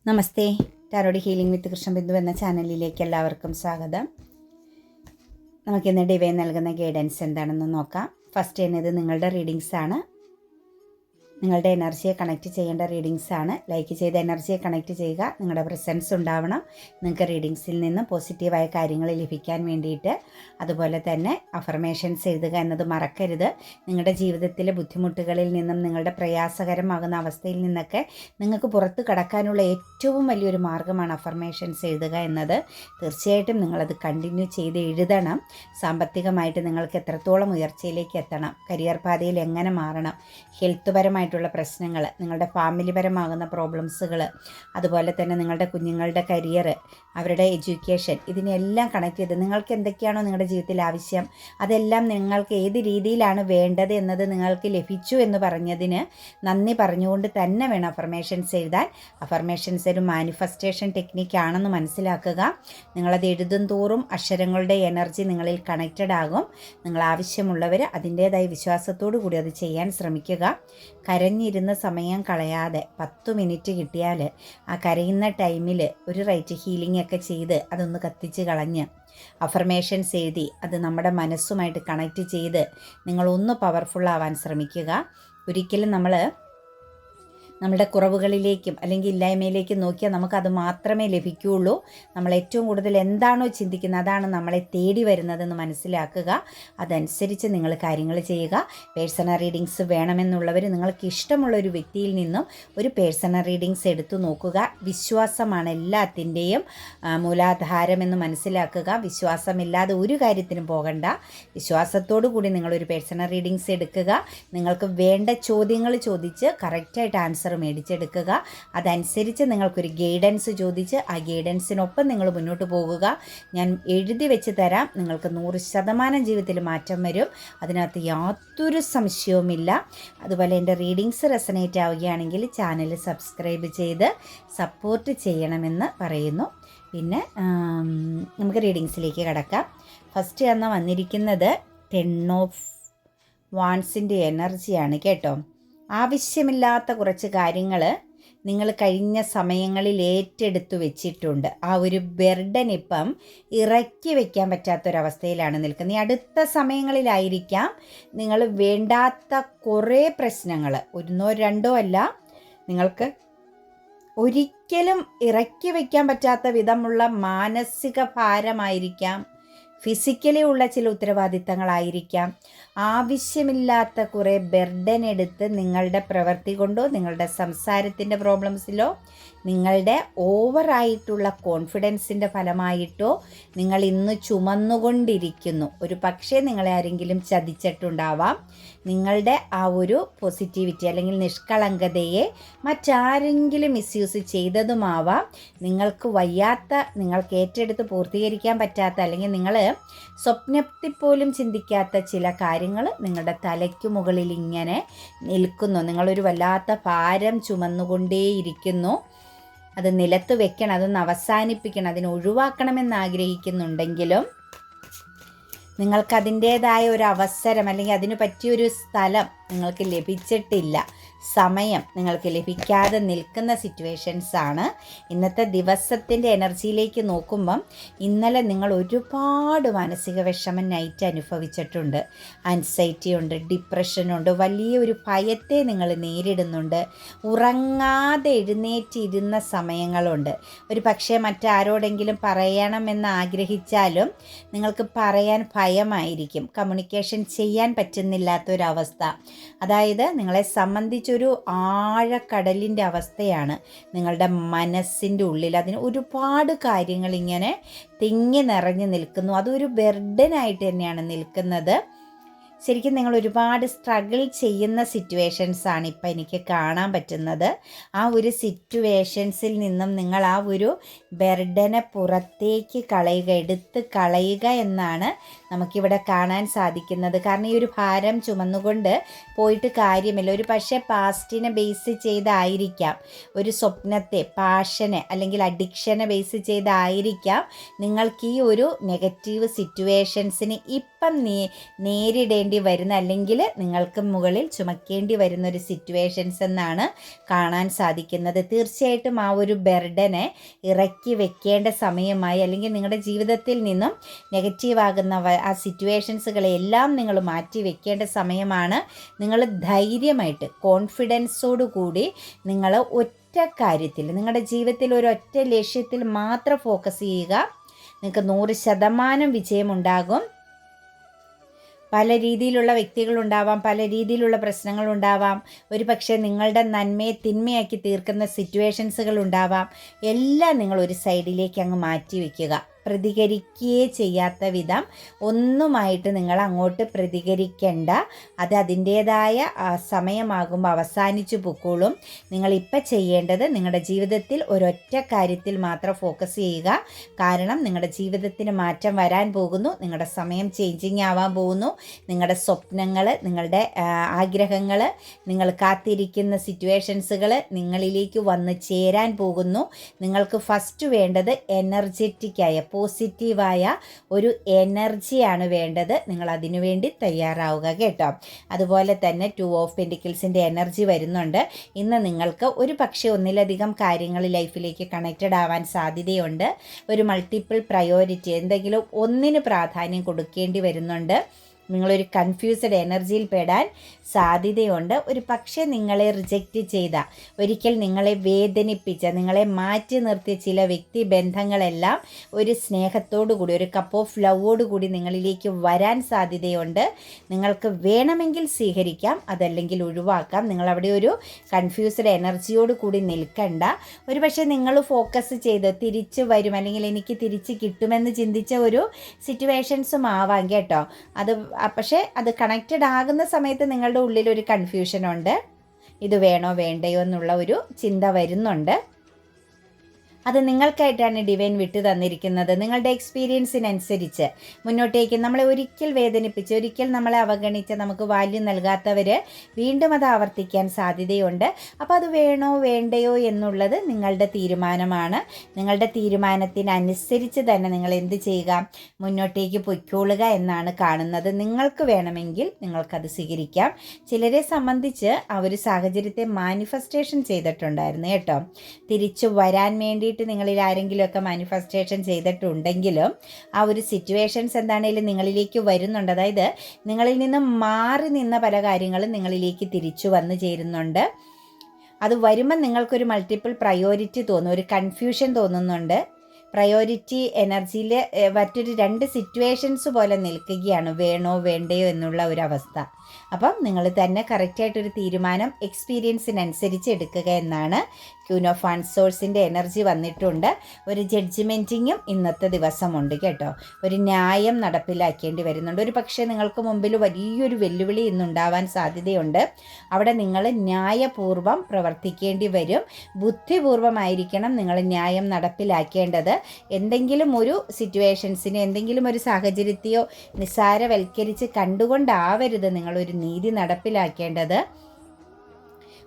നമസ്തേ. Tarot healing വിത്ത് കൃഷ്ണബിന്ദു എന്ന ചാനലിലേക്ക് എല്ലാവർക്കും സ്വാഗതം. നമുക്കിന്ന് ഡിവൈൻ നൽകുന്ന ഗൈഡൻസ് എന്താണെന്ന് നോക്കാം. ഫസ്റ്റ് ചെയ്യുന്നത് നിങ്ങളുടെ റീഡിങ്സ് ആണ്. നിങ്ങളുടെ എനർജിയെ കണക്റ്റ് ചെയ്യേണ്ട റീഡിങ്സ് ആണ്. ലൈക്ക് ചെയ്ത് എനർജിയെ കണക്റ്റ് ചെയ്യുക. നിങ്ങളുടെ പ്രസൻസ് ഉണ്ടാവണം നിങ്ങൾക്ക് റീഡിങ്സിൽ നിന്നും പോസിറ്റീവായ കാര്യങ്ങൾ ലഭിക്കാൻ വേണ്ടിയിട്ട്. അതുപോലെ തന്നെ അഫർമേഷൻസ് എഴുതുക എന്നത് മറക്കരുത്. നിങ്ങളുടെ ജീവിതത്തിലെ ബുദ്ധിമുട്ടുകളിൽ നിന്നും നിങ്ങളുടെ പ്രയാസകരമാകുന്ന അവസ്ഥയിൽ നിന്നൊക്കെ നിങ്ങൾക്ക് പുറത്ത് കടക്കാനുള്ള ഏറ്റവും വലിയൊരു മാർഗ്ഗമാണ് അഫർമേഷൻസ് എഴുതുക എന്നത്. തീർച്ചയായിട്ടും നിങ്ങളത് കണ്ടിന്യൂ ചെയ്ത് എഴുതണം. സാമ്പത്തികമായിട്ട് നിങ്ങൾക്ക് എത്രത്തോളം ഉയർച്ചയിലേക്ക് എത്തണം, കരിയർ പാതയിൽ എങ്ങനെ മാറണം, ഹെൽത്ത് പരമായിട്ടുള്ള പ്രശ്നങ്ങൾ, നിങ്ങളുടെ ഫാമിലി പരമാകുന്ന പ്രോബ്ലംസുകൾ, അതുപോലെ തന്നെ നിങ്ങളുടെ കുഞ്ഞുങ്ങളുടെ കരിയർ, അവരുടെ എഡ്യൂക്കേഷൻ, ഇതിനെല്ലാം കണക്ട് ചെയ്ത് നിങ്ങൾക്ക് എന്തൊക്കെയാണോ നിങ്ങളുടെ ജീവിതത്തിൽ ആവശ്യം അതെല്ലാം നിങ്ങൾക്ക് ഏത് രീതിയിലാണ് വേണ്ടത് എന്നത് നിങ്ങൾക്ക് ലഭിച്ചു എന്ന് പറഞ്ഞതിന് നന്ദി പറഞ്ഞുകൊണ്ട് തന്നെ വേണം അഫർമേഷൻസ് എഴുതാൻ. അഫർമേഷൻസ് ഒരു മാനിഫെസ്റ്റേഷൻ ടെക്നിക്കാണെന്ന് മനസ്സിലാക്കുക. നിങ്ങളത് എഴുതും തോറും അക്ഷരങ്ങളുടെ എനർജി നിങ്ങളിൽ കണക്റ്റഡ് ആകും. നിങ്ങൾ ആവശ്യമുള്ളവർ അതിൻ്റേതായ വിശ്വാസത്തോടു കൂടി അത് ചെയ്യാൻ ശ്രമിക്കുക. കരഞ്ഞിരുന്ന് സമയം കളയാതെ 10 മിനിറ്റ് കിട്ടിയാൽ ആ കരയുന്ന ടൈമിൽ ഒരു റൈറ്റ് ഹീലിംഗ് ഒക്കെ ചെയ്ത് അതൊന്ന് കത്തിച്ച് കളഞ്ഞ് അഫർമേഷൻസ് എഴുതി അത് നമ്മുടെ മനസ്സുമായിട്ട് കണക്റ്റ് ചെയ്ത് നിങ്ങളൊന്ന് പവർഫുള്ളാവാൻ ശ്രമിക്കുക. ഒരിക്കലും നമ്മുടെ കുറവുകളിലേക്കും അല്ലെങ്കിൽ ഇല്ലായ്മയിലേക്കും നോക്കിയാൽ നമുക്കത് മാത്രമേ ലഭിക്കുകയുള്ളൂ. നമ്മൾ ഏറ്റവും കൂടുതൽ എന്താണോ ചിന്തിക്കുന്നത് അതാണ് നമ്മളെ തേടി വരുന്നതെന്ന് മനസ്സിലാക്കുക. അതനുസരിച്ച് നിങ്ങൾ കാര്യങ്ങൾ ചെയ്യുക. പേഴ്സണൽ റീഡിങ്സ് വേണമെന്നുള്ളവർ നിങ്ങൾക്ക് ഇഷ്ടമുള്ള ഒരു വ്യക്തിയിൽ നിന്നും ഒരു പേഴ്സണൽ റീഡിങ്സ് എടുത്തു നോക്കുക. വിശ്വാസമാണ് എല്ലാത്തിൻ്റെയും മൂലാധാരമെന്ന് മനസ്സിലാക്കുക. വിശ്വാസമില്ലാതെ ഒരു കാര്യത്തിനും പോകണ്ട. വിശ്വാസത്തോടു കൂടി നിങ്ങളൊരു പേഴ്സണൽ റീഡിങ്സ് എടുക്കുക. നിങ്ങൾക്ക് വേണ്ട ചോദ്യങ്ങൾ ചോദിച്ച് കറക്റ്റായിട്ട് ആൻസർ മേടിച്ചെടുക്കുക. അതനുസരിച്ച് നിങ്ങൾക്കൊരു ഗൈഡൻസ് ചോദിച്ച് ആ ഗൈഡൻസിനൊപ്പം നിങ്ങൾ മുന്നോട്ട് പോകുക. ഞാൻ എഴുതി വെച്ച് തരാം. നിങ്ങൾക്ക് 100% ജീവിതത്തിൽ മാറ്റം വരും. അതിനകത്ത് യാതൊരു സംശയവുമില്ല. അതുപോലെ എൻ്റെ റീഡിങ്സ് റെസനേറ്റ് ആവുകയാണെങ്കിൽ ചാനൽ സബ്സ്ക്രൈബ് ചെയ്ത് സപ്പോർട്ട് ചെയ്യണമെന്ന് പറയുന്നു. പിന്നെ നമുക്ക് റീഡിങ്സിലേക്ക് കടക്കാം. ഫസ്റ്റ് വന്നിരിക്കുന്നത് 10 ഓഫ് വാൻസിൻ്റെ എനർജിയാണ് കേട്ടോ. ആവശ്യമില്ലാത്ത കുറച്ച് കാര്യങ്ങൾ നിങ്ങൾ കഴിഞ്ഞ സമയങ്ങളിൽ ഏറ്റെടുത്തു വെച്ചിട്ടുണ്ട്. ആ ഒരു ബർഡൻ ഇപ്പം ഇറക്കി വയ്ക്കാൻ പറ്റാത്തൊരവസ്ഥയിലാണ് നിൽക്കുന്നത്. ഈ അടുത്ത സമയങ്ങളിലായിരിക്കാം നിങ്ങൾ വേണ്ടാത്ത കുറേ പ്രശ്നങ്ങൾ, 1 2 അല്ല, നിങ്ങൾക്ക് ഒരിക്കലും ഇറക്കി വയ്ക്കാൻ പറ്റാത്ത വിധമുള്ള മാനസിക ഭാരമായിരിക്കാം, ഫിസിക്കലി ഉള്ള ചില ഉത്തരവാദിത്തങ്ങളായിരിക്കാം. ആവശ്യമില്ലാത്ത കുറേ ബർഡൻ എടുത്ത് നിങ്ങളുടെ പ്രവൃത്തി കൊണ്ടോ നിങ്ങളുടെ സംസാരത്തിൻ്റെ പ്രോബ്ലംസിലോ നിങ്ങളുടെ ഓവറായിട്ടുള്ള കോൺഫിഡൻസിൻ്റെ ഫലമായിട്ടോ നിങ്ങൾ ഇന്ന് ചുമന്നുകൊണ്ടിരിക്കുന്നു. ഒരു പക്ഷേ നിങ്ങളെ ആരെങ്കിലും ചതിച്ചിട്ടുണ്ടാവാം. നിങ്ങളുടെ ആ ഒരു പോസിറ്റിവിറ്റി അല്ലെങ്കിൽ നിഷ്കളങ്കതയെ മറ്റാരെങ്കിലും മിസ്യൂസ് ചെയ്തതുമാവാം. നിങ്ങൾക്ക് വയ്യാത്ത, നിങ്ങൾക്ക് ഏറ്റെടുത്ത് പൂർത്തീകരിക്കാൻ പറ്റാത്ത, അല്ലെങ്കിൽ നിങ്ങൾ സ്വപ്നത്തിൽ പോലും ചിന്തിക്കാത്ത ചില കാര്യങ്ങൾ നിങ്ങളുടെ തലയ്ക്ക് മുകളിൽ ഇങ്ങനെ നിൽക്കുന്നു. നിങ്ങളൊരു വല്ലാത്ത ഭാരം ചുമന്നുകൊണ്ടേയിരിക്കുന്നു. അത് നിലത്ത് വെക്കണം, അതൊന്ന് അവസാനിപ്പിക്കണം, അതിനെ ഒഴിവാക്കണമെന്ന് ആഗ്രഹിക്കുന്നുണ്ടെങ്കിലും നിങ്ങൾക്കതിൻ്റേതായ ഒരു അവസരം അല്ലെങ്കിൽ അതിന് പറ്റിയൊരു സ്ഥലം നിങ്ങൾക്ക് ലഭിച്ചിട്ടില്ല. സമയം നിങ്ങൾക്ക് ലഭിക്കാതെ നിൽക്കുന്ന സിറ്റുവേഷൻസാണ്. ഇന്നത്തെ ദിവസത്തിൻ്റെ എനർജിയിലേക്ക് നോക്കുമ്പം ഇന്നലെ നിങ്ങൾ ഒരുപാട് മാനസിക വിഷമം നൈറ്റ് അനുഭവിച്ചിട്ടുണ്ട്. ആൻസൈറ്റി ഉണ്ട്, ഡിപ്രഷനുണ്ട്, വലിയൊരു ഭയത്തെ നിങ്ങൾ നേരിടുന്നുണ്ട്. ഉറങ്ങാതെ എഴുന്നേറ്റിരുന്ന സമയങ്ങളുണ്ട്. ഒരു പക്ഷേ മറ്റാരോടെങ്കിലും പറയണമെന്ന് ആഗ്രഹിച്ചാലും നിങ്ങൾക്ക് പറയാൻ ഭയമായിരിക്കും. കമ്മ്യൂണിക്കേഷൻ ചെയ്യാൻ പറ്റുന്നില്ലാത്തൊരവസ്ഥ. അതായത് നിങ്ങളെ സംബന്ധിച്ചൊരു ആഴക്കടലിൻ്റെ അവസ്ഥയാണ് നിങ്ങളുടെ മനസ്സിൻ്റെ ഉള്ളിൽ. അതിന് ഒരുപാട് കാര്യങ്ങൾ ഇങ്ങനെ തിങ്ങി നിറഞ്ഞു നിൽക്കുന്നു. അതൊരു ബർഡനായിട്ട് തന്നെയാണ് നിൽക്കുന്നത്. ശരിക്കും നിങ്ങൾ ഒരുപാട് സ്ട്രഗിൾ ചെയ്യുന്ന സിറ്റുവേഷൻസാണ് ഇപ്പം എനിക്ക് കാണാൻ പറ്റുന്നത്. ആ ഒരു സിറ്റുവേഷൻസിൽ നിന്നും നിങ്ങൾ ആ ഒരു ബർഡനെ പുറത്തേക്ക് കളയുക, എടുത്ത് കളയുക എന്നാണ് നമുക്കിവിടെ കാണാൻ സാധിക്കുന്നത്. കാരണം ഈ ഒരു ഭാരം ചുമന്നുകൊണ്ട് പോയിട്ട് കാര്യമില്ല. ഒരു പക്ഷേ പാസ്റ്റിനെ ബേസ് ചെയ്തായിരിക്കാം, ഒരു സ്വപ്നത്തെ, പാഷനെ അല്ലെങ്കിൽ അഡിക്ഷനെ ബേസ് ചെയ്തായിരിക്കാം നിങ്ങൾക്ക് ഈ ഒരു നെഗറ്റീവ് സിറ്റുവേഷൻസിന് ഒപ്പം നേരിടേണ്ടി വരുന്ന, അല്ലെങ്കിൽ നിങ്ങൾക്ക് മുകളിൽ ചുമക്കേണ്ടി വരുന്ന ഒരു സിറ്റുവേഷൻസ് എന്നാണ് കാണാൻ സാധിക്കുന്നത്. തീർച്ചയായിട്ടും ആ ഒരു ബർഡനെ ഇറക്കി വെക്കേണ്ട സമയമായി, അല്ലെങ്കിൽ നിങ്ങളുടെ ജീവിതത്തിൽ നിന്നും നെഗറ്റീവാകുന്ന ആ സിറ്റുവേഷൻസുകളെല്ലാം നിങ്ങൾ മാറ്റി വെക്കേണ്ട സമയമാണ്. നിങ്ങൾ ധൈര്യമായിട്ട് കോൺഫിഡൻസോടു കൂടി നിങ്ങൾ ഒറ്റ കാര്യത്തിൽ, നിങ്ങളുടെ ജീവിതത്തിൽ ഒരൊറ്റ ലക്ഷ്യത്തിൽ മാത്രം ഫോക്കസ് ചെയ്യുക. നിങ്ങൾക്ക് 100% വിജയമുണ്ടാകും. പല രീതിയിലുള്ള വ്യക്തികളുണ്ടാവാം, പല രീതിയിലുള്ള പ്രശ്നങ്ങളുണ്ടാവാം, ഒരു പക്ഷേ നിങ്ങളുടെ നന്മയെ തിന്മയാക്കി തീർക്കുന്ന സിറ്റുവേഷൻസുകൾ ഉണ്ടാവാം. എല്ലാം നിങ്ങൾ ഒരു സൈഡിലേക്ക് അങ്ങ് മാറ്റി വയ്ക്കുക. പ്രതികരിക്കുകയേ ചെയ്യാത്ത വിധം ഒന്നുമായിട്ട് നിങ്ങൾ അങ്ങോട്ട് പ്രതികരിക്കേണ്ട. അത് അതിൻ്റേതായ സമയമാകുമ്പോൾ അവസാനിച്ചു പൊക്കോളും. നിങ്ങളിപ്പോൾ ചെയ്യേണ്ടത് നിങ്ങളുടെ ജീവിതത്തിൽ ഒരൊറ്റ കാര്യത്തിൽ മാത്രം ഫോക്കസ് ചെയ്യുക. കാരണം നിങ്ങളുടെ ജീവിതത്തിന് മാറ്റം വരാൻ പോകുന്നു. നിങ്ങളുടെ സമയം ചേഞ്ചിങ് ആവാൻ പോകുന്നു. നിങ്ങളുടെ സ്വപ്നങ്ങൾ, നിങ്ങളുടെ ആഗ്രഹങ്ങൾ, നിങ്ങൾ കാത്തിരിക്കുന്ന സിറ്റുവേഷൻസുകൾ നിങ്ങളിലേക്ക് വന്ന് ചേരാൻ പോകുന്നു. നിങ്ങൾക്ക് ഫസ്റ്റ് വേണ്ടത് എനർജറ്റിക്കായ, പോസിറ്റീവായ ഒരു എനർജിയാണ് വേണ്ടത്. നിങ്ങൾ അതിനുവേണ്ടി തയ്യാറാവുക കേട്ടോ. അതുപോലെ തന്നെ 2 ഓഫ് പെൻറ്റിക്കിൾസിൻ്റെ എനർജി വരുന്നുണ്ട്. ഇന്ന് നിങ്ങൾക്ക് ഒരു പക്ഷേ ഒന്നിലധികം കാര്യങ്ങൾ ലൈഫിലേക്ക് കണക്റ്റഡ് ആവാൻ സാധ്യതയുണ്ട്. ഒരു മൾട്ടിപ്പിൾ പ്രയോറിറ്റി, എന്തെങ്കിലും ഒന്നിന് പ്രാധാന്യം കൊടുക്കേണ്ടി വരുന്നുണ്ട്. നിങ്ങളൊരു കൺഫ്യൂസ്ഡ് എനർജിയിൽ പെടാൻ സാധ്യതയുണ്ട്. ഒരു പക്ഷേ നിങ്ങളെ റിജക്റ്റ് ചെയ്ത, ഒരിക്കൽ നിങ്ങളെ വേദനിപ്പിച്ച, നിങ്ങളെ മാറ്റി നിർത്തിയ ചില വ്യക്തി ബന്ധങ്ങളെല്ലാം ഒരു സ്നേഹത്തോടു കൂടി, ഒരു കപ്പ് ഓഫ് ലവോടു കൂടി നിങ്ങളിലേക്ക് വരാൻ സാധ്യതയുണ്ട്. നിങ്ങൾക്ക് വേണമെങ്കിൽ സ്വീകരിക്കാം, അതല്ലെങ്കിൽ ഒഴിവാക്കാം. നിങ്ങളവിടെ ഒരു കൺഫ്യൂസ്ഡ് എനർജിയോട് കൂടി നിൽക്കണ്ട. ഒരു പക്ഷേ നിങ്ങൾ ഫോക്കസ് ചെയ്ത് തിരിച്ചു വരും, അല്ലെങ്കിൽ എനിക്ക് തിരിച്ച് കിട്ടുമെന്ന് ചിന്തിച്ച ഒരു സിറ്റുവേഷൻസും ആവാം കേട്ടോ. പക്ഷേ അത് കണക്റ്റഡ് ആകുന്ന സമയത്ത് നിങ്ങളുടെ ഉള്ളിൽ ഒരു കൺഫ്യൂഷനുണ്ട്. ഇത് വേണോ വേണ്ടയോ എന്നുള്ള ഒരു ചിന്ത വരുന്നുണ്ട്. അത് നിങ്ങൾക്കായിട്ടാണ് ഡിവൈൻ വിട്ടു തന്നിരിക്കുന്നത്. നിങ്ങളുടെ എക്സ്പീരിയൻസിനനുസരിച്ച് മുന്നോട്ടേക്ക് നമ്മളെ ഒരിക്കൽ വേദനിപ്പിച്ച്, ഒരിക്കൽ നമ്മളെ അവഗണിച്ച്, നമുക്ക് വാല്യൂ നൽകാത്തവർ വീണ്ടും അത് ആവർത്തിക്കാൻ സാധ്യതയുണ്ട്. അപ്പോൾ അത് വേണോ വേണ്ടയോ എന്നുള്ളത് നിങ്ങളുടെ തീരുമാനമാണ്. നിങ്ങളുടെ തീരുമാനത്തിനനുസരിച്ച് തന്നെ നിങ്ങൾ എന്ത് ചെയ്യുക, മുന്നോട്ടേക്ക് പൊയ്ക്കോളുക എന്നാണ് കാണുന്നത്. നിങ്ങൾക്ക് വേണമെങ്കിൽ നിങ്ങൾക്കത് സ്വീകരിക്കാം. ചിലരെ സംബന്ധിച്ച് ആ ഒരു സാഹചര്യത്തെ മാനിഫെസ്റ്റേഷൻ ചെയ്തിട്ടുണ്ടായിരുന്നു കേട്ടോ. തിരിച്ചു വരാൻ വേണ്ടി നിങ്ങളിൽ ആരെങ്കിലുമൊക്കെ മാനിഫെസ്റ്റേഷൻ ചെയ്തിട്ടുണ്ടെങ്കിലും ആ ഒരു സിറ്റുവേഷൻസ് എന്താണെങ്കിലും നിങ്ങളിലേക്ക് വരുന്നുണ്ട്. അതായത് നിങ്ങളിൽ നിന്ന് മാറി നിന്ന പല കാര്യങ്ങളും നിങ്ങളിലേക്ക് തിരിച്ചു വന്നു ചേരുന്നുണ്ട്. അത് വരുമ്പോൾ നിങ്ങൾക്കൊരു മൾട്ടിപ്പിൾ പ്രയോറിറ്റി തോന്നും, ഒരു കൺഫ്യൂഷൻ തോന്നുന്നുണ്ട്. പ്രയോറിറ്റി എനർജിയിൽ മറ്റൊരു 2 സിറ്റുവേഷൻസ് പോലെ നിൽക്കുകയാണ്, വേണോ വേണ്ടയോ എന്നുള്ള ഒരു അവസ്ഥ. അപ്പം നിങ്ങൾ തന്നെ കറക്റ്റായിട്ടൊരു തീരുമാനം എക്സ്പീരിയൻസിനനുസരിച്ച് എടുക്കുക എന്നാണ്. ക്യൂൻ ഓഫ് വൺസോഴ്സിൻ്റെ എനർജി വന്നിട്ടുണ്ട്. ഒരു ജഡ്ജ്മെൻറ്റിങ്ങും ഇന്നത്തെ ദിവസമുണ്ട് കേട്ടോ. ഒരു ന്യായം നടപ്പിലാക്കേണ്ടി വരുന്നുണ്ട്. ഒരു പക്ഷേ നിങ്ങൾക്ക് മുമ്പിൽ വലിയൊരു വെല്ലുവിളി ഇന്നുണ്ടാവാൻ സാധ്യതയുണ്ട്. അവിടെ നിങ്ങൾ ന്യായപൂർവ്വം പ്രവർത്തിക്കേണ്ടി വരും. ബുദ്ധിപൂർവമായിരിക്കണം നിങ്ങൾ ന്യായം നടപ്പിലാക്കേണ്ടത്. എന്തെങ്കിലും ഒരു സിറ്റുവേഷൻസിനെ, എന്തെങ്കിലും ഒരു സാഹചര്യത്തെയോ നിസ്സാരവൽക്കരിച്ച് കണ്ടുകൊണ്ടാവരുത് നിങ്ങളൊരു നീതി നടപ്പിലാക്കേണ്ടത്.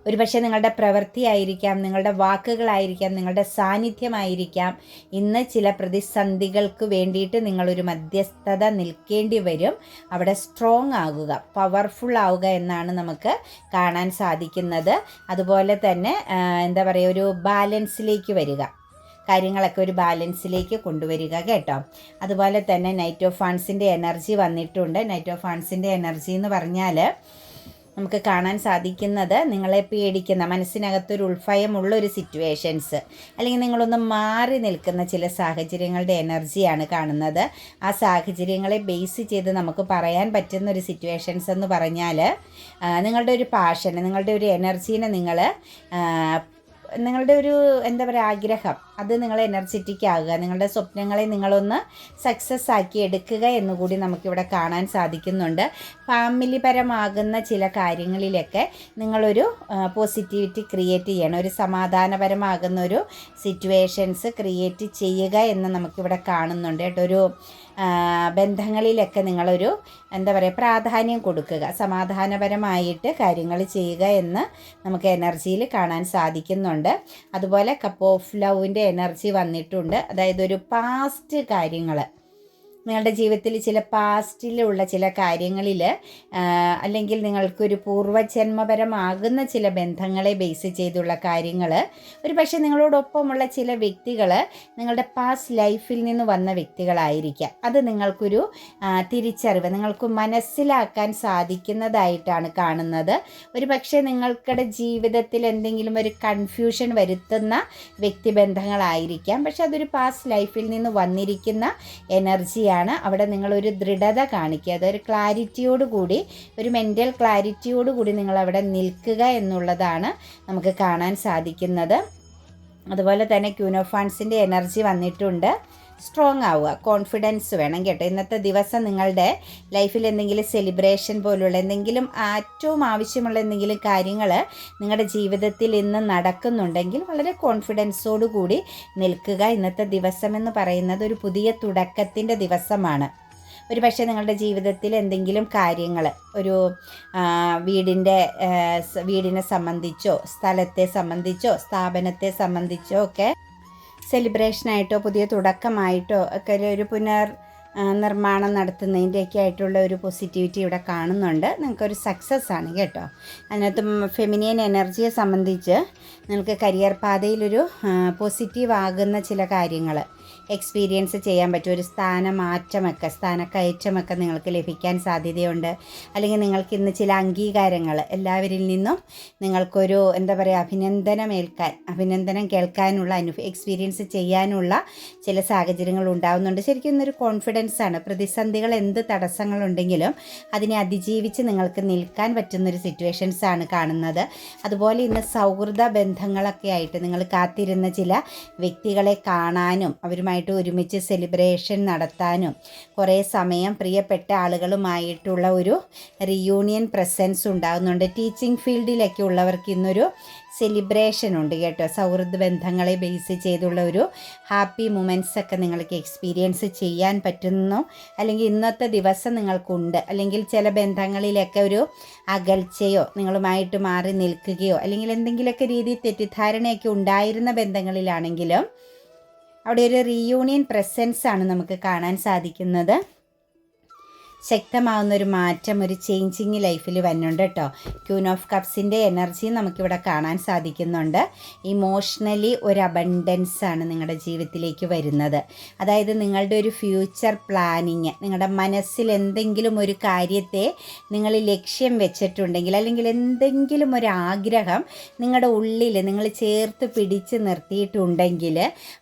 ഒരുപക്ഷെ നിങ്ങളുടെ പ്രവൃത്തിയായിരിക്കാം, നിങ്ങളുടെ വാക്കുകളായിരിക്കാം, നിങ്ങളുടെ സാന്നിധ്യമായിരിക്കാം ഇന്ന് ചില പ്രതിസന്ധികൾക്ക് വേണ്ടിയിട്ട് നിങ്ങളൊരു മധ്യസ്ഥത നിൽക്കേണ്ടി വരും. അവിടെ സ്ട്രോങ് ആകുക, പവർഫുൾ ആവുക എന്നാണ് നമുക്ക് കാണാൻ സാധിക്കുന്നത്. അതുപോലെ തന്നെ എന്താ പറയുക, ഒരു ബാലൻസിലേക്ക് വരിക, കാര്യങ്ങളൊക്കെ ഒരു ബാലൻസിലേക്ക് കൊണ്ടുവരിക കേട്ടോ. അതുപോലെ തന്നെ നൈറ്റ് ഓഫ് ഫണ്ട്സിൻ്റെ എനർജി വന്നിട്ടുണ്ട്. നൈറ്റ് ഓഫ് ഫണ്ട്സിൻ്റെ എനർജി എന്ന് പറഞ്ഞാൽ നമുക്ക് കാണാൻ സാധിക്കുന്നത് നിങ്ങളെ പേടിക്കുന്ന, മനസ്സിനകത്തൊരു ഉൾഭയമുള്ളൊരു സിറ്റുവേഷൻസ്, അല്ലെങ്കിൽ നിങ്ങളൊന്ന് മാറി നിൽക്കുന്ന ചില സാഹചര്യങ്ങളുടെ എനർജിയാണ് കാണുന്നത്. ആ സാഹചര്യങ്ങളെ ബേസ് ചെയ്ത് നമുക്ക് പറയാൻ പറ്റുന്ന ഒരു സിറ്റുവേഷൻസ് എന്ന് പറഞ്ഞാൽ നിങ്ങളുടെ ഒരു പാഷൻ, നിങ്ങളുടെ ഒരു എനർജീനെ നിങ്ങളുടെ ഒരു എന്താ പറയുക ആഗ്രഹം, അത് നിങ്ങൾ എനർജറ്റിക് ആകുക, നിങ്ങളുടെ സ്വപ്നങ്ങളെ നിങ്ങളൊന്ന് സക്സസ് ആക്കി എടുക്കുക എന്നുകൂടി നമുക്കിവിടെ കാണാൻ സാധിക്കുന്നുണ്ട്. ഫാമിലിപരമാകുന്ന ചില കാര്യങ്ങളിലൊക്കെ നിങ്ങളൊരു പോസിറ്റിവിറ്റി ക്രിയേറ്റ് ചെയ്യണം, ഒരു സമാധാനപരമാകുന്ന ഒരു സിറ്റുവേഷൻസ് ക്രിയേറ്റ് ചെയ്യുക എന്ന് നമുക്കിവിടെ കാണുന്നുണ്ട് കേട്ടോ. ഒരു ബന്ധങ്ങളിലൊക്കെ നിങ്ങളൊരു എന്താ പറയുക പ്രാധാന്യം കൊടുക്കുക, സമാധാനപരമായിട്ട് കാര്യങ്ങൾ ചെയ്യുക എന്ന് നമുക്ക് എനർജിയിൽ കാണാൻ സാധിക്കുന്നുണ്ട്. അതുപോലെ കപ്പ് ഓഫ് ലവിൻ്റെ എനർജി വന്നിട്ടുണ്ട്. അതായത് ഒരു പാസ്റ്റ് കാര്യങ്ങൾ, നിങ്ങളുടെ ജീവിതത്തിൽ ചില പാസ്റ്റിലുള്ള ചില കാര്യങ്ങളിൽ അല്ലെങ്കിൽ നിങ്ങൾക്കൊരു പൂർവ്വജന്മപരമാകുന്ന ചില ബന്ധങ്ങളെ ബേസ് ചെയ്തുള്ള കാര്യങ്ങൾ, ഒരു പക്ഷേ നിങ്ങളോടൊപ്പമുള്ള ചില വ്യക്തികൾ നിങ്ങളുടെ പാസ്റ്റ് ലൈഫിൽ നിന്ന് വന്ന വ്യക്തികളായിരിക്കാം. അത് നിങ്ങൾക്കൊരു തിരിച്ചറിവ്, നിങ്ങൾക്ക് മനസ്സിലാക്കാൻ സാധിക്കുന്നതായിട്ടാണ് കാണുന്നത്. ഒരു പക്ഷേ നിങ്ങൾക്കുടെ ജീവിതത്തിൽ എന്തെങ്കിലും ഒരു കൺഫ്യൂഷൻ വരുത്തുന്ന വ്യക്തിബന്ധങ്ങളായിരിക്കാം. പക്ഷെ അതൊരു പാസ്റ്റ് ലൈഫിൽ നിന്ന് വന്നിരിക്കുന്ന എനർജിയാണ്. അവിടെ നിങ്ങളൊരു ദൃഢത കാണിക്കുക, അതൊരു ക്ലാരിറ്റിയോടുകൂടി, ഒരു മെൻ്റൽ ക്ലാരിറ്റിയോടുകൂടി നിങ്ങളവിടെ നിൽക്കുക എന്നുള്ളതാണ് നമുക്ക് കാണാൻ സാധിക്കുന്നത്. അതുപോലെ തന്നെ ക്യൂൻ ഓഫ് വാൻഡ്സിൻ്റെ എനർജി വന്നിട്ടുണ്ട്. സ്ട്രോങ് ആവുക, കോൺഫിഡൻസ് വേണം കേട്ടോ. ഇന്നത്തെ ദിവസം നിങ്ങളുടെ ലൈഫിൽ എന്തെങ്കിലും സെലിബ്രേഷൻ പോലുള്ള എന്തെങ്കിലും ഏറ്റവും ആവശ്യമുള്ള എന്തെങ്കിലും കാര്യങ്ങൾ നിങ്ങളുടെ ജീവിതത്തിൽ ഇന്ന് നടക്കുന്നുണ്ടെങ്കിൽ വളരെ കോൺഫിഡൻസോടു കൂടി നിൽക്കുക. ഇന്നത്തെ ദിവസം എന്ന് പറയുന്നത് ഒരു പുതിയ തുടക്കത്തിൻ്റെ ദിവസമാണ്. ഒരു പക്ഷേ നിങ്ങളുടെ ജീവിതത്തിൽ എന്തെങ്കിലും കാര്യങ്ങൾ, ഒരു വീടിനെ സംബന്ധിച്ചോ സ്ഥലത്തെ സംബന്ധിച്ചോ സ്ഥാപനത്തെ സംബന്ധിച്ചോ ഒക്കെ സെലിബ്രേഷനായിട്ടോ പുതിയ തുടക്കമായിട്ടോ ഒക്കെ ഒരു നിർമ്മാണം നടത്തുന്നതിൻ്റെയൊക്കെ ആയിട്ടുള്ള ഒരു പോസിറ്റിവിറ്റി ഇവിടെ കാണുന്നുണ്ട്. നിങ്ങൾക്കൊരു സക്സസ് ആണ് കേട്ടോ. അതിനകത്ത് ഫെമിനിയൻ എനർജിയെ സംബന്ധിച്ച് നിങ്ങൾക്ക് കരിയർ പാതയിലൊരു പോസിറ്റീവ് ആകുന്ന ചില കാര്യങ്ങൾ എക്സ്പീരിയൻസ് ചെയ്യാൻ പറ്റും. ഒരു സ്ഥാനക്കയറ്റമൊക്കെ നിങ്ങൾക്ക് ലഭിക്കാൻ സാധ്യതയുണ്ട്. അല്ലെങ്കിൽ നിങ്ങൾക്ക് ഇന്ന് ചില അംഗീകാരങ്ങൾ എല്ലാവരിൽ നിന്നും നിങ്ങൾക്കൊരു അഭിനന്ദനം കേൾക്കാനുള്ള എക്സ്പീരിയൻസ് ചെയ്യാനുള്ള ചില സാഹചര്യങ്ങൾ ഉണ്ടാകുന്നുണ്ട്. ശരിക്കും ഇന്നൊരു കോൺഫിഡൻസ് ആണ്. പ്രതിസന്ധികൾ എന്ത് തടസ്സങ്ങളുണ്ടെങ്കിലും അതിനെ അതിജീവിച്ച് നിങ്ങൾക്ക് നിൽക്കാൻ പറ്റുന്നൊരു സിറ്റുവേഷൻസ് ആണ് കാണുന്നത്. അതുപോലെ ഇന്ന് സൗഹൃദ ബന്ധങ്ങളൊക്കെ ആയിട്ട് നിങ്ങൾ കാത്തിരുന്ന ചില വ്യക്തികളെ കാണാനും അവരുമായിട്ട് ഒരുമിച്ച് സെലിബ്രേഷൻ നടത്താനും കുറേ സമയം പ്രിയപ്പെട്ട ആളുകളുമായിട്ടുള്ള ഒരു റിയൂണിയൻ പ്രസൻസ് ഉണ്ടാകുന്നുണ്ട്. ടീച്ചിങ് ഫീൽഡിലൊക്കെ ഉള്ളവർക്ക് ഇന്നൊരു സെലിബ്രേഷൻ ഉണ്ട് കേട്ടോ. സൗഹൃദ ബന്ധങ്ങളെ ബേസ് ചെയ്തുള്ള ഒരു ഹാപ്പി മൊമെൻറ്റ്സ് ഒക്കെ നിങ്ങൾക്ക് എക്സ്പീരിയൻസ് ചെയ്യാൻ പറ്റുന്നു. അല്ലെങ്കിൽ ഇന്നത്തെ ദിവസം നിങ്ങൾക്കുണ്ട്. അല്ലെങ്കിൽ ചില ബന്ധങ്ങളിലൊക്കെ ഒരു അകൽച്ചയോ നിങ്ങളുമായിട്ട് മാറി നിൽക്കുകയോ അല്ലെങ്കിൽ എന്തെങ്കിലുമൊക്കെ രീതിയിൽ തെറ്റിദ്ധാരണയൊക്കെ ഉണ്ടായിരുന്ന ബന്ധങ്ങളിലാണെങ്കിലും അവിടെ ഒരു റീയൂണിയൻ പ്രസൻസ് ആണ് നമുക്ക് കാണാൻ സാധിക്കുന്നത്. ശക്തമാവുന്നൊരു മാറ്റം, ഒരു ചേഞ്ചിങ് ലൈഫിൽ വരുന്നുണ്ട് കേട്ടോ. ക്യൂൻ ഓഫ് കപ്സിൻ്റെ എനർജി നമുക്കിവിടെ കാണാൻ സാധിക്കുന്നുണ്ട്. ഇമോഷണലി ഒരു അബണ്ടൻസ് ആണ് നിങ്ങളുടെ ജീവിതത്തിലേക്ക് വരുന്നത്. അതായത് നിങ്ങളുടെ ഒരു ഫ്യൂച്ചർ പ്ലാനിങ്, നിങ്ങളുടെ മനസ്സിൽ എന്തെങ്കിലും ഒരു കാര്യത്തെ നിങ്ങൾ ലക്ഷ്യം വെച്ചിട്ടുണ്ടെങ്കിൽ അല്ലെങ്കിൽ എന്തെങ്കിലും ഒരു ആഗ്രഹം നിങ്ങളുടെ ഉള്ളിൽ നിങ്ങൾ ചേർത്ത് പിടിച്ച് നിർത്തിയിട്ടുണ്ടെങ്കിൽ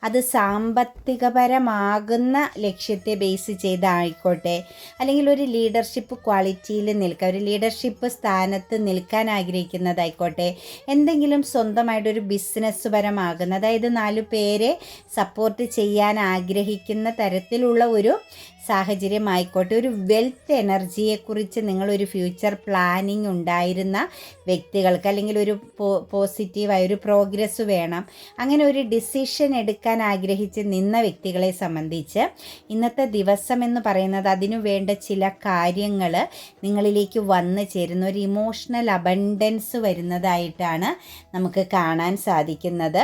അത് സാമ്പത്തികപരമാകുന്ന ലക്ഷ്യത്തെ ബേസ് ചെയ്തായിക്കോട്ടെ, അല്ലെങ്കിൽ ഒരു ലീഡർഷിപ്പ് ക്വാളിറ്റിയിൽ നിൽക്കുക, ഒരു ലീഡർഷിപ്പ് സ്ഥാനത്ത് നിൽക്കാൻ ആഗ്രഹിക്കുന്നതായിക്കോട്ടെ, എന്തെങ്കിലും സ്വന്തമായിട്ടൊരു ബിസിനസ് പരമാകുന്ന, അതായത് 4 പേരെ സപ്പോർട്ട് ചെയ്യാൻ ആഗ്രഹിക്കുന്ന തരത്തിലുള്ള ഒരു സാഹചര്യമായിക്കോട്ടെ, ഒരു വെൽത്ത് എനർജിയെക്കുറിച്ച് നിങ്ങളൊരു ഫ്യൂച്ചർ പ്ലാനിങ് ഉണ്ടായിരുന്ന വ്യക്തികൾക്ക്, അല്ലെങ്കിൽ ഒരു പോസിറ്റീവായ ഒരു പ്രോഗ്രസ് വേണം, അങ്ങനെ ഒരു ഡിസിഷൻ എടുക്കാൻ ആഗ്രഹിച്ച് നിന്ന വ്യക്തികളെ സംബന്ധിച്ച് ഇന്നത്തെ ദിവസം എന്ന് പറയുന്നത് അതിനു വേണ്ട ചില കാര്യങ്ങൾ നിങ്ങളിലേക്ക് വന്നു ചേരുന്ന ഒരു ഇമോഷണൽ അബണ്ടൻസ് വരുന്നതായിട്ടാണ് നമുക്ക് കാണാൻ സാധിക്കുന്നത്.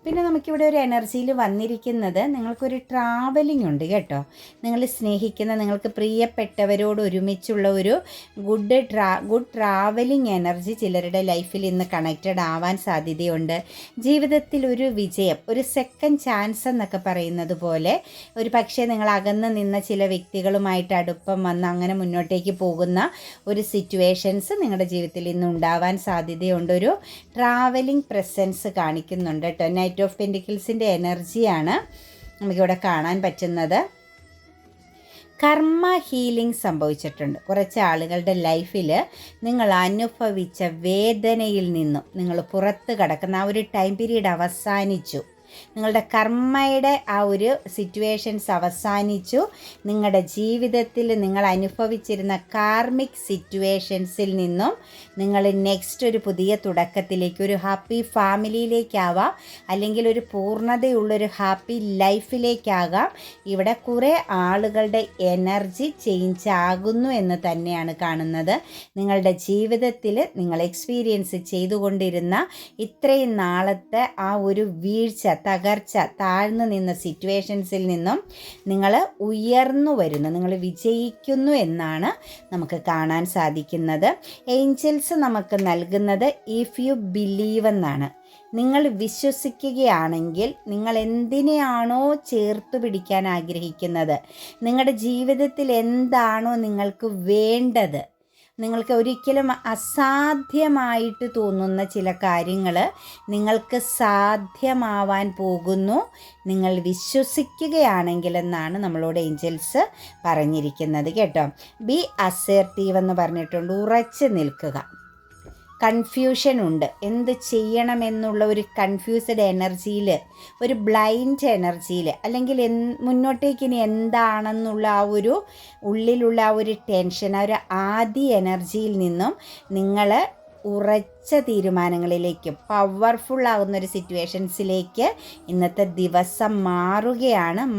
പിന്നെ നമുക്കിവിടെ ഒരു എനർജിയിൽ വന്നിരിക്കുന്നത് നിങ്ങൾക്കൊരു ട്രാവലിംഗ് ഉണ്ട് കേട്ടോ. നിങ്ങൾ സ്നേഹിക്കുന്ന, നിങ്ങൾക്ക് പ്രിയപ്പെട്ടവരോട് ഒരുമിച്ചുള്ള ഒരു ഗുഡ് ട്രാവലിംഗ് എനർജി ചിലരുടെ ലൈഫിൽ ഇന്ന് കണക്റ്റഡ് ആവാൻ സാധ്യതയുണ്ട്. ജീവിതത്തിൽ ഒരു വിജയം, ഒരു സെക്കൻഡ് ചാൻസ് എന്നൊക്കെ പറയുന്നത് പോലെ ഒരു പക്ഷേ നിങ്ങൾ അകന്ന് നിന്ന ചില വ്യക്തികളുമായിട്ട് അടുപ്പം വന്ന് അങ്ങനെ മുന്നോട്ടേക്ക് പോകുന്ന ഒരു സിറ്റുവേഷൻസ് നിങ്ങളുടെ ജീവിതത്തിൽ ഇന്ന് ഉണ്ടാവാൻ സാധ്യതയുണ്ട്. ഒരു ട്രാവലിംഗ് പ്രസൻസ് കാണിക്കുന്നുണ്ട് കേട്ടോ. നൈറ്റ് ഓഫ് പെൻറ്റിക്കിൾസിൻ്റെ എനർജിയാണ് നമുക്കിവിടെ കാണാൻ പറ്റുന്നത്. കർമ്മ ഹീലിംഗ് സംഭവിച്ചിട്ടുണ്ട്. കുറച്ച് ആളുകളുടെ ലൈഫിൽ നിങ്ങൾ അനുഭവിച്ച വേദനയിൽ നിന്നും നിങ്ങൾ പുറത്ത് കടക്കുന്ന ആ ഒരു ടൈം പീരീഡ് അവസാനിച്ചു. നിങ്ങളുടെ കർമ്മയുടെ ആ ഒരു സിറ്റുവേഷൻസ് അവസാനിച്ചു. നിങ്ങളുടെ ജീവിതത്തിൽ നിങ്ങൾ അനുഭവിച്ചിരുന്ന കാർമിക് സിറ്റുവേഷൻസിൽ നിന്നും നിങ്ങൾ നെക്സ്റ്റ് ഒരു പുതിയ തുടക്കത്തിലേക്ക്, ഒരു ഹാപ്പി ഫാമിലിയിലേക്കാവാം, അല്ലെങ്കിൽ ഒരു പൂർണ്ണതയുള്ളൊരു ഹാപ്പി ലൈഫിലേക്കാകാം. ഇവിടെ കുറേ ആളുകളുടെ എനർജി ചേഞ്ച് ആകുന്നു എന്ന് തന്നെയാണ് കാണുന്നത്. നിങ്ങളുടെ ജീവിതത്തിൽ നിങ്ങൾ എക്സ്പീരിയൻസ് ചെയ്തുകൊണ്ടിരുന്ന ഇത്രയും നാളത്തെ ആ ഒരു വീഴ്ച, തകർച്ച, താഴ്ന്നു നിന്ന സിറ്റുവേഷൻസിൽ നിന്നും നിങ്ങൾ ഉയർന്നു വരുന്നു, നിങ്ങൾ വിജയിക്കുന്നു എന്നാണ് നമുക്ക് കാണാൻ സാധിക്കുന്നത്. ഏഞ്ചൽസ് നമുക്ക് നൽകുന്നത് ഇഫ് യു ബിലീവ് എന്നാണ്. നിങ്ങൾ വിശ്വസിക്കുകയാണെങ്കിൽ, നിങ്ങൾ എന്തിനെയാണോ ചേർത്ത് പിടിക്കാൻ ആഗ്രഹിക്കുന്നത്, നിങ്ങളുടെ ജീവിതത്തിൽ എന്താണോ നിങ്ങൾക്ക് വേണ്ടത്, നിങ്ങൾക്ക് ഒരിക്കലും അസാധ്യമായിട്ട് തോന്നുന്ന ചില കാര്യങ്ങൾ നിങ്ങൾക്ക് സാധ്യമാവാൻ പോകുന്നു നിങ്ങൾ വിശ്വസിക്കുകയാണെങ്കിൽ എന്നാണ് നമ്മളോട് ഏഞ്ചൽസ് പറഞ്ഞിരിക്കുന്നത് കേട്ടോ. ബി അസേർട്ടീവ് എന്ന് പറഞ്ഞിട്ടുണ്ട്. ഉറച്ചു നിൽക്കുക. കൺഫ്യൂഷൻ ഉണ്ട്, എന്ത് ചെയ്യണമെന്നുള്ള ഒരു കൺഫ്യൂസ്ഡ് എനർജിയിൽ, ഒരു ബ്ലൈൻഡ് എനർജിയിൽ, അല്ലെങ്കിൽ മുന്നോട്ടേക്ക് ഇനി എന്താണെന്നുള്ള ആ ഒരു ഉള്ളിലുള്ള ആ ഒരു ടെൻഷൻ, ആ ഒരു ആദ്യ എനർജിയിൽ നിന്നും നിങ്ങൾ ഉറച്ച തീരുമാനങ്ങളിലേക്ക്, പവർഫുള്ളാകുന്നൊരു സിറ്റുവേഷൻസിലേക്ക് ഇന്നത്തെ ദിവസം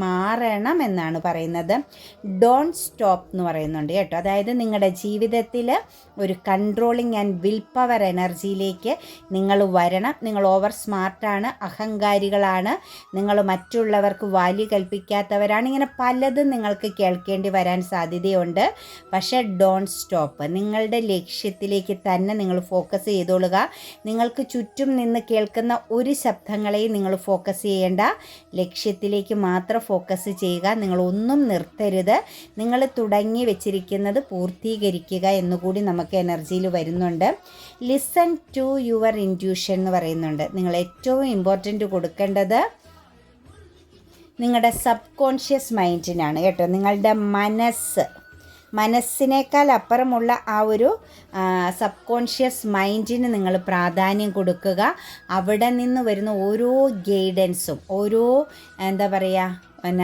മാറണം എന്നാണ് പറയുന്നത്. ഡോണ്ട് സ്റ്റോപ്പ് എന്ന് പറയുന്നുണ്ട് കേട്ടോ. അതായത് നിങ്ങളുടെ ജീവിതത്തിൽ ഒരു കൺട്രോളിങ് ആൻഡ് വിൽ പവർ എനർജിയിലേക്ക് നിങ്ങൾ വരണം. നിങ്ങൾ ഓവർ സ്മാർട്ടാണ്, അഹങ്കാരികളാണ്, നിങ്ങൾ മറ്റുള്ളവർക്ക് വാല്യൂ കൽപ്പിക്കാത്തവരാണ്, ഇങ്ങനെ പലതും നിങ്ങൾക്ക് കേൾക്കേണ്ടി വരാൻ സാധ്യതയുണ്ട്. പക്ഷേ ഡോണ്ട് സ്റ്റോപ്പ്. നിങ്ങളുടെ ലക്ഷ്യത്തിലേക്ക് തന്നെ നിങ്ങൾ ഫോക്കസ് ചെയ്തോളുക. നിങ്ങൾക്ക് ചുറ്റും നിന്ന് കേൾക്കുന്ന ഒരു ശബ്ദങ്ങളെയും നിങ്ങൾ ഫോക്കസ് ചെയ്യേണ്ട, ലക്ഷ്യത്തിലേക്ക് മാത്രം ഫോക്കസ് ചെയ്യുക. നിങ്ങളൊന്നും നിർത്തരുത്. നിങ്ങൾ തുടങ്ങി വെച്ചിരിക്കുന്നത് പൂർത്തീകരിക്കുക എന്നുകൂടി നമുക്ക് എനർജിയിൽ വരുന്നുണ്ട്. ലിസൺ ടു യുവർ ഇൻറ്റ്യൂഷൻ എന്ന് പറയുന്നുണ്ട്. നിങ്ങൾ ഏറ്റവും ഇമ്പോർട്ടൻ്റ് കൊടുക്കേണ്ടത് നിങ്ങളുടെ സബ് കോൺഷ്യസ് മൈൻഡിനാണ് കേട്ടോ. നിങ്ങളുടെ മനസ്സിനേക്കാൾ അപ്പുറമുള്ള ആ ഒരു സബ് കോൺഷ്യസ് മൈൻഡിന് നിങ്ങൾ പ്രാധാന്യം കൊടുക്കുക. അവിടെ നിന്ന് വരുന്ന ഓരോ ഗൈഡൻസും, ഓരോ എന്താ പറയുക,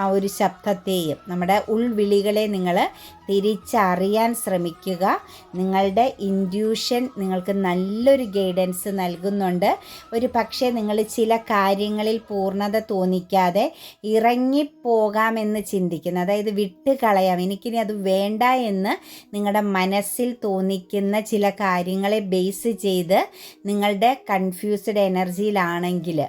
ആ ഒരു ശബ്ദത്തെയും, നമ്മുടെ ഉൾവിളികളെ നിങ്ങൾ തിരിച്ചറിയാൻ ശ്രമിക്കുക. നിങ്ങളുടെ ഇൻറ്റ്യൂഷൻ നിങ്ങൾക്ക് നല്ലൊരു ഗൈഡൻസ് നൽകുന്നുണ്ട്. ഒരു പക്ഷേ നിങ്ങൾ ചില കാര്യങ്ങളിൽ പൂർണ്ണത തോന്നിക്കാതെ ഇറങ്ങിപ്പോകാമെന്ന് ചിന്തിക്കുന്ന, അതായത് വിട്ടുകളയാം, എനിക്കിനി അത് വേണ്ട എന്ന് നിങ്ങളുടെ മനസ്സിൽ തോന്നിക്കുന്ന ചില കാര്യങ്ങളെ ബേസ് ചെയ്ത് നിങ്ങളുടെ കൺഫ്യൂസ്ഡ് എനർജിയിലാണെങ്കിൽ,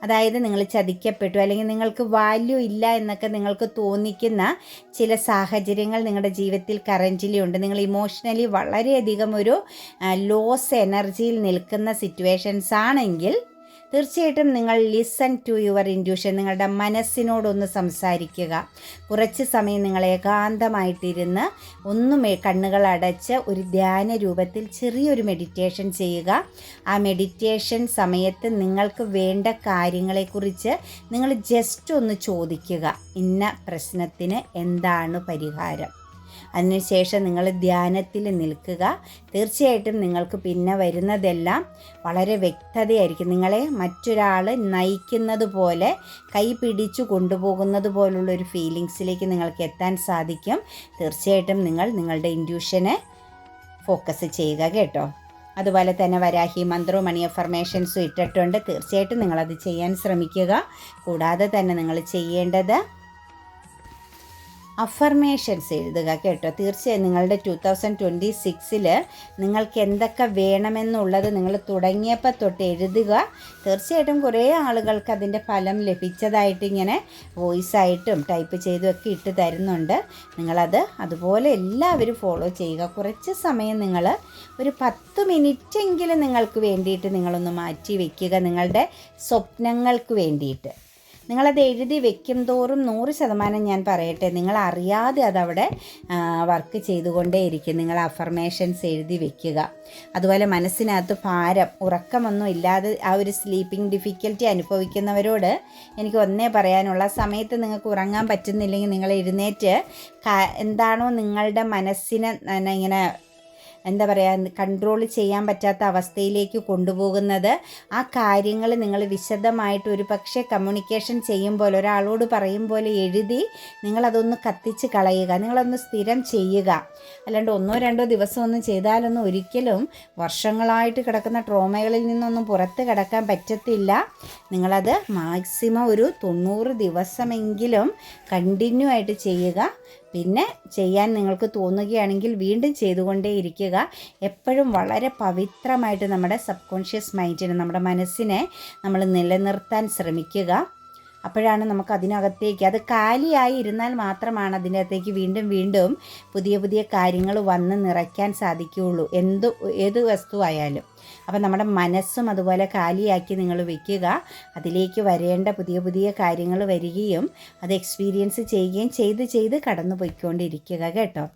അതായത് നിങ്ങൾ ചതിക്കപ്പെട്ടു അല്ലെങ്കിൽ നിങ്ങൾക്ക് വാല്യൂ ഇല്ല എന്നൊക്കെ നിങ്ങൾക്ക് തോന്നിക്കുന്ന ചില സാഹചര്യങ്ങൾ നിങ്ങളുടെ ജീവിതത്തിൽ കറൻ്റിലി ഉണ്ട്. നിങ്ങൾ ഇമോഷണലി വളരെയധികം ഒരു ലോസ് എനർജിയിൽ നിൽക്കുന്ന സിറ്റുവേഷൻസ് ആണെങ്കിൽ തീർച്ചയായിട്ടും നിങ്ങൾ ലിസൺ ടു യുവർ ഇൻറ്റ്യൂഷൻ. നിങ്ങളുടെ മനസ്സിനോടൊന്ന് സംസാരിക്കുക. കുറച്ച് സമയം നിങ്ങൾ ഏകാന്തമായിട്ടിരുന്ന് കണ്ണുകൾ അടച്ച് ഒരു ധ്യാന രൂപത്തിൽ ചെറിയൊരു മെഡിറ്റേഷൻ ചെയ്യുക. ആ മെഡിറ്റേഷൻ സമയത്ത് നിങ്ങൾക്ക് വേണ്ട കാര്യങ്ങളെക്കുറിച്ച് നിങ്ങൾ ജസ്റ്റ് ഒന്ന് ചോദിക്കുക. ഇന്ന പ്രശ്നത്തിന് എന്താണ് പരിഹാരം? അതിനുശേഷം നിങ്ങൾ ധ്യാനത്തിൽ നിൽക്കുക. തീർച്ചയായിട്ടും നിങ്ങൾക്ക് പിന്നെ വരുന്നതെല്ലാം വളരെ വ്യക്തതയായിരിക്കും. നിങ്ങളെ മറ്റൊരാൾ നയിക്കുന്നത് പോലെ, കൈ പിടിച്ചു കൊണ്ടുപോകുന്നത് പോലുള്ളൊരു ഫീലിങ്സിലേക്ക് നിങ്ങൾക്ക് എത്താൻ സാധിക്കും. തീർച്ചയായിട്ടും നിങ്ങൾ നിങ്ങളുടെ ഇൻറ്റ്യൂഷനെ ഫോക്കസ് ചെയ്യുക കേട്ടോ. അതുപോലെ തന്നെ വരാഹി മന്ത്രവും മണി അഫർമേഷൻസും ഇട്ടിട്ടുണ്ട്. തീർച്ചയായിട്ടും നിങ്ങളത് ചെയ്യാൻ ശ്രമിക്കുക. കൂടാതെ തന്നെ നിങ്ങൾ ചെയ്യേണ്ടത് അഫർമേഷൻസ് എഴുതുക കേട്ടോ. തീർച്ചയായും നിങ്ങളുടെ 2026 നിങ്ങൾക്ക് എന്തൊക്കെ വേണമെന്നുള്ളത് നിങ്ങൾ തുടങ്ങിയപ്പോൾ തൊട്ട് എഴുതുക. തീർച്ചയായിട്ടും കുറേ ആളുകൾക്ക് അതിൻ്റെ ഫലം ലഭിച്ചതായിട്ട് ഇങ്ങനെ വോയിസായിട്ടും ടൈപ്പ് ചെയ്തും ഒക്കെ ഇട്ട് തരുന്നുണ്ട്. നിങ്ങളത് അതുപോലെ എല്ലാവരും ഫോളോ ചെയ്യുക. കുറച്ച് സമയം നിങ്ങൾ ഒരു 10 മിനിറ്റെങ്കിലും നിങ്ങൾക്ക് വേണ്ടിയിട്ട് നിങ്ങളൊന്ന് മാറ്റി വയ്ക്കുക. നിങ്ങളുടെ സ്വപ്നങ്ങൾക്ക് വേണ്ടിയിട്ട് നിങ്ങളത് എഴുതി വെക്കും തോറും 100% ഞാൻ പറയട്ടെ, നിങ്ങൾ അറിയാതെ അതവിടെ വർക്ക് ചെയ്തുകൊണ്ടേയിരിക്കും. നിങ്ങൾ അഫർമേഷൻസ് എഴുതി വെക്കുക. അതുപോലെ മനസ്സിനകത്ത് ഭാരം, ഉറക്കമൊന്നും ഇല്ലാതെ ആ ഒരു സ്ലീപ്പിംഗ് ഡിഫിക്കൽറ്റി അനുഭവിക്കുന്നവരോട് എനിക്ക് ഒന്നേ പറയാനുള്ള, സമയത്ത് നിങ്ങൾക്ക് ഉറങ്ങാൻ പറ്റുന്നില്ലെങ്കിൽ നിങ്ങൾ എഴുന്നേറ്റ് എന്താണോ നിങ്ങളുടെ മനസ്സിനെ ഇങ്ങനെ എന്താ പറയുക, കൺട്രോൾ ചെയ്യാൻ പറ്റാത്ത അവസ്ഥയിലേക്ക് കൊണ്ടുപോകുന്നത്, ആ കാര്യങ്ങൾ നിങ്ങൾ വിശദമായിട്ട് ഒരു പക്ഷേ കമ്മ്യൂണിക്കേഷൻ ചെയ്യുമ്പോൾ, ഒരാളോട് പറയും പോലെ എഴുതി നിങ്ങളതൊന്ന് കത്തിച്ച് കളയുക. നിങ്ങളൊന്ന് സ്ഥിരം ചെയ്യുക. അല്ലാണ്ട് 1-2 ദിവസമൊന്നും ചെയ്താലൊന്നും ഒരിക്കലും വർഷങ്ങളായിട്ട് കിടക്കുന്ന ട്രോമകളിൽ നിന്നൊന്നും പുറത്ത് കിടക്കാൻ പറ്റത്തില്ല. നിങ്ങളത് മാക്സിമം ഒരു 90 ദിവസമെങ്കിലും കണ്ടിന്യൂ ആയിട്ട് ചെയ്യുക. പിന്നെ ചെയ്യാൻ നിങ്ങൾക്ക് തോന്നുകയാണെങ്കിൽ വീണ്ടും ചെയ്തുകൊണ്ടേ ഇരിക്കുക. എപ്പോഴും വളരെ പവിത്രമായിട്ട് നമ്മുടെ സബ് കോൺഷ്യസ് മൈൻഡിനെ, നമ്മുടെ മനസ്സിനെ നമ്മൾ നിലനിർത്താൻ ശ്രമിക്കുക. അപ്പോഴാണ് നമുക്ക് അതിനകത്തേക്ക്, അത് കാലിയായി ഇരുന്നാൽ മാത്രമാണ് അതിൻ്റെ അകത്തേക്ക് വീണ്ടും വീണ്ടും പുതിയ പുതിയ കാര്യങ്ങൾ വന്ന് നിറയ്ക്കാൻ സാധിക്കുകയുള്ളൂ, ഏത് വസ്തുവായാലും. അപ്പം നമ്മുടെ മനസ്സും അതുപോലെ കാലിയാക്കി നിങ്ങൾ വയ്ക്കുക. അതിലേക്ക് വരേണ്ട പുതിയ പുതിയ കാര്യങ്ങൾ വരികയും അത് എക്സ്പീരിയൻസ് ചെയ്യുകയും ചെയ്ത് കടന്നു പോയിക്കൊണ്ടിരിക്കുക കേട്ടോ.